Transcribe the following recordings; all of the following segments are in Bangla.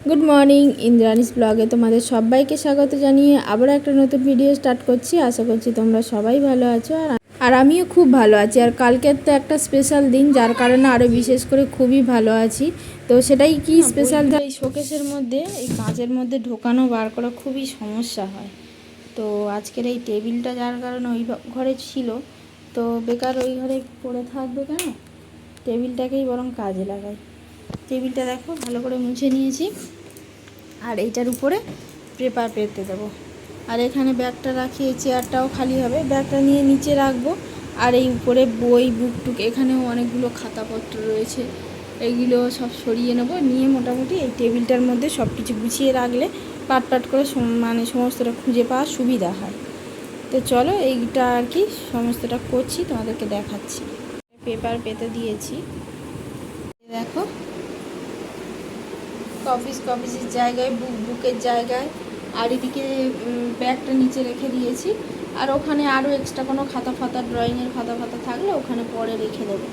গুড মর্নিং, ইন্দ্রাণীস ব্লগে তোমাদের সবাইকে স্বাগত জানিয়ে আবার একটা নতুন ভিডিও স্টার্ট করছি। আশা করছি তোমরা সবাই ভালো আছো আর আমিও খুব ভালো আছি। আর কালকের তো একটা স্পেশাল দিন, যার কারণে আরও বিশেষ করে খুবই ভালো আছি। তো সেটাই কি স্পেশাল, এই শোকেসের মধ্যে এই কাঁচের মধ্যে ঢোকানো বার করা খুবই সমস্যা হয়। তো আজকের এই টেবিলটা যার কারণে ওই ঘরে ছিল, তো বেকার ওই ঘরে পড়ে থাকবে কেন, টেবিলটাকেই বরং কাজে লাগাই। টেবিলটা দেখো ভালো করে মুছে নিয়েছি, আর এইটার উপরে পেপার পেতে দেবো। আর এখানে ব্যাগটা রাখি, এই চেয়ারটাও খালি হবে, ব্যাগটা নিয়ে নিচে রাখবো। আর এই উপরে বই বুকটুক, এখানেও অনেকগুলো খাতাপত্র রয়েছে, এইগুলো সব সরিয়ে নেবো, নিয়ে মোটামুটি এই টেবিলটার মধ্যে সব কিছু গুছিয়ে রাখলে পাট পাট করে সমস্তটা খুঁজে পাওয়া সুবিধা হয়। তো চলো এইটা আর কি সমস্তটা করছি, তোমাদেরকে দেখাচ্ছি। পেপার পেতে দিয়েছি দেখো, কপিসের জায়গায়, বুকের জায়গায়, আর এদিকে ব্যাগটা নিচে রেখে দিয়েছি। আর ওখানে আরও এক্সট্রা কোনো খাতা ফাতা, ড্রয়িংয়ের খাতা ফাতা থাকলে ওখানে পরে রেখে দেবো।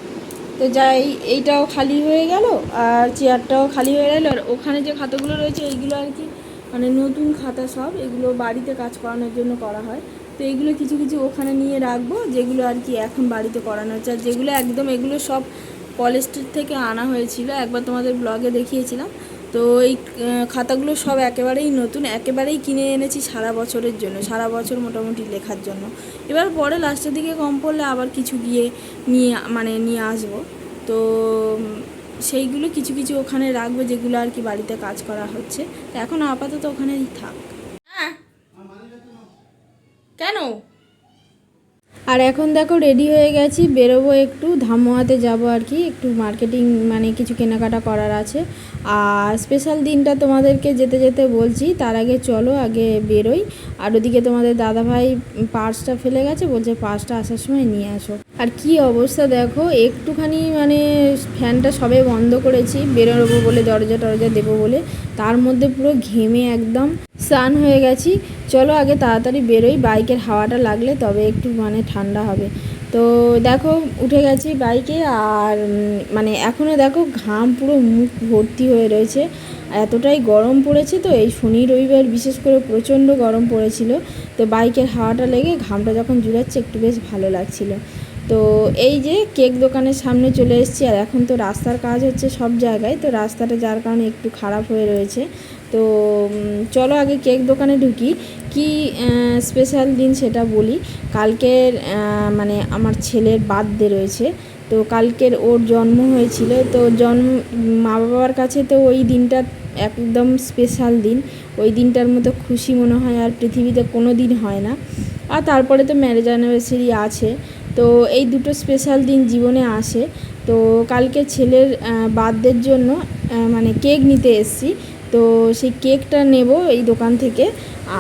তো যাই, এইটাও খালি হয়ে গেল আর চেয়ারটাও খালি হয়ে গেল। আর ওখানে যে খাতাগুলো রয়েছে এইগুলো আর কি মানে নতুন খাতা সব, এগুলো বাড়িতে কাজ করানোর জন্য করা হয়। তো এইগুলো কিছু কিছু ওখানে নিয়ে রাখবো, যেগুলো আর কি এখন বাড়িতে করানো হচ্ছে। আর যেগুলো একদম, এগুলো সব কলেজ স্ট্রিট থেকে আনা হয়েছিল, একবার তোমাদের ব্লগে দেখিয়েছিলাম। তো এই খাতাগুলো সব একেবারেই নতুন, একেবারেই কিনে এনেছি সারা বছরের জন্য, সারা বছর মোটামুটি লেখার জন্য। এবার পরে লাস্টের দিকে কম পড়লে আবার কিছু গিয়ে নিয়ে আসবো। তো সেইগুলো কিছু কিছু ওখানে রাখবো, যেগুলো আর কি বাড়িতে কাজ করা হচ্ছে। তো এখন আপাতত ওখানেই থাক। হ্যাঁ, কেন? আর এখন দেখো রেডি হয়ে গেছি, বেরোবো, একটু ধামোয়াতে যাব আর কি, একটু মার্কেটিং মানে কিছু কেনাকাটা করার আছে। আর স্পেশাল দিনটা তোমাদেরকে যেতে যেতে বলছি, তার আগে চলো আগে বেরোই। আর ওদিকে তোমাদের দাদাভাই পার্সটা ফেলে গেছে, বলছে পার্সটা আসার সময় নিয়ে আসো। আর কি অবস্থা দেখো, একটুখানি মানে ফ্যানটা সবে বন্ধ করেছি বেরোবো বলে, দরজা টরজা দেবো বলে, তার মধ্যে পুরো ঘেমে একদম স্নান হয়ে গেছি। চলো আগে তাড়াতাড়ি বেরোই, বাইকের হাওয়াটা লাগলে তবে একটু মানে ঠান্ডা হবে। তো দেখো উঠে গেছি বাইকে, আর মানে এখনও দেখো ঘাম পুরো মুখ ভর্তি হয়ে রয়েছে, এতটাই গরম পড়েছে। তো এই শনি রবিবার বিশেষ করে প্রচণ্ড গরম পড়েছিল, তো বাইকের হাওয়াটা লেগে ঘামটা যখন জুড়াচ্ছে একটু বেশ ভালো লাগছিল। তো এই যে কেক দোকানের সামনে চলে এসেছি, আর এখন তো রাস্তার কাজ হচ্ছে সব জায়গায়, তো রাস্তাটা যার কারণে একটু খারাপ হয়ে রয়েছে। তো চলো আগে কেক দোকানে ঢুকি, কি স্পেশাল দিন সেটা বলি। কালকের মানে আমার ছেলের বার্থডে রয়েছে, তো কালকের ওর জন্ম হয়েছিল। তো মা বাবার কাছে তো ওই দিনটা একদম স্পেশাল দিন, ওই দিনটার মতো খুশি মনে হয় আর পৃথিবীতে কোনো দিন হয় না। আর তারপরে তো ম্যারেজ অ্যানিভার্সারি আছে, তো এই দুটো স্পেশাল দিন জীবনে আসে। তো কালকে ছেলের বার্থডের জন্য মানে কেক নিতে এসেছি, তো সেই কেকটা নেব এই দোকান থেকে।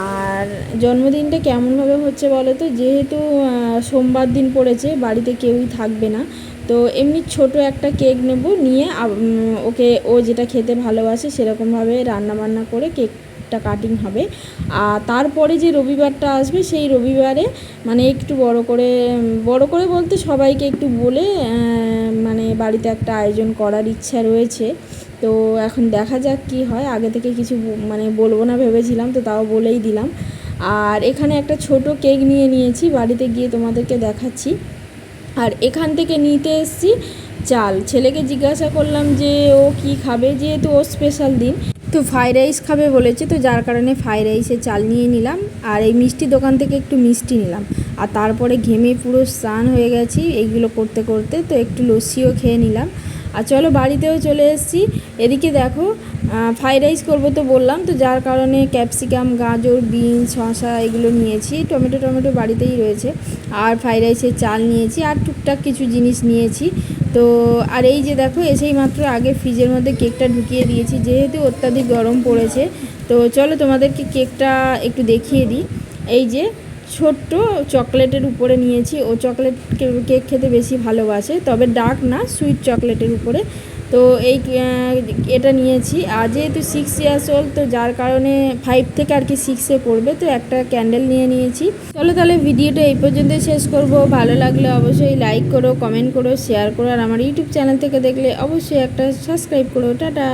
আর জন্মদিনটা কেমনভাবে হচ্ছে বলো তো, যেহেতু সোমবার দিন পড়েছে, বাড়িতে কেউই থাকবে না, তো এমনি ছোট একটা কেক নেব, নিয়ে ওকে ও যেটা খেতে ভালোবাসে সেরকমভাবে রান্নাবান্না করে কেকটা কাটিং হবে। আর তারপরে যে রবিবারটা আসবে, সেই রবিবারে মানে একটু বড় করে বলতে সবাইকে একটু বলে মানে বাড়িতে একটা আয়োজন করার ইচ্ছা রয়েছে। তো এখন দেখা যাক কি হয়, আগে থেকে কিছু মানে বলবো না ভেবেছিলাম, তো তাও বলেই দিলাম। আর এখানে একটা ছোট কেক নিয়েছি, বাড়িতে গিয়ে তোমাদেরকে দেখাচ্ছি। আর এখান থেকে নিতে এসেছি চাল, ছেলেকে জিজ্ঞাসা করলাম যে ও কি খাবে, যেহেতু ও স্পেশাল দিন, তো ফ্রাইড রাইস খাবে বলেছে, তো যার কারণে ফ্রাইড রাইসের চাল নিয়ে নিলাম। আর এই মিষ্টি দোকান থেকে একটু মিষ্টি নিলাম। আর তারপরে ঘেমে পুরো স্নান হয়ে গেছি এইগুলো করতে করতে, তো একটু লস্যিও খেয়ে নিলাম। আর চলো বাড়িতেও চলে এসেছি। এদিকে দেখো ফ্রাইড রাইস করবো তো বললাম, তো যার কারণে ক্যাপসিকাম, গাজর, বিনস, শসা এগুলো নিয়েছি, টমেটো বাড়িতেই রয়েছে। আর ফ্রাইড রাইসের চাল নিয়েছি, আর টুকটাক কিছু জিনিস নিয়েছি। তো আর এই যে দেখো এসেই মাত্র আগে ফ্রিজের মধ্যে কেকটা ঢুকিয়ে দিয়েছি, যেহেতু অত্যাধিক গরম পড়েছে। তো চলো তোমাদেরকে কেকটা একটু দেখিয়ে দিই। এই যে ছোট্ট চকলেটের উপরে নিয়েছি, ও চকলেট কেক খেতে বেশি ভালোবাসে, তবে ডার্ক না, সুইট চকলেটের উপরে। তো এটা নিয়েছি। আর যেহেতু 6 ইয়ার্স ওল্ড, তো যার কারণে 5 থেকে আর কি 6-এ পড়বে, তো একটা ক্যান্ডেল নিয়েছি। চলো তাহলে ভিডিওটা এই পর্যন্ত শেষ করব। ভালো লাগলে অবশ্যই লাইক করো, কমেন্ট করো, শেয়ার করো, আর আমার ইউটিউব চ্যানেল থেকে দেখলে অবশ্যই একটা সাবস্ক্রাইব করো। টাটা।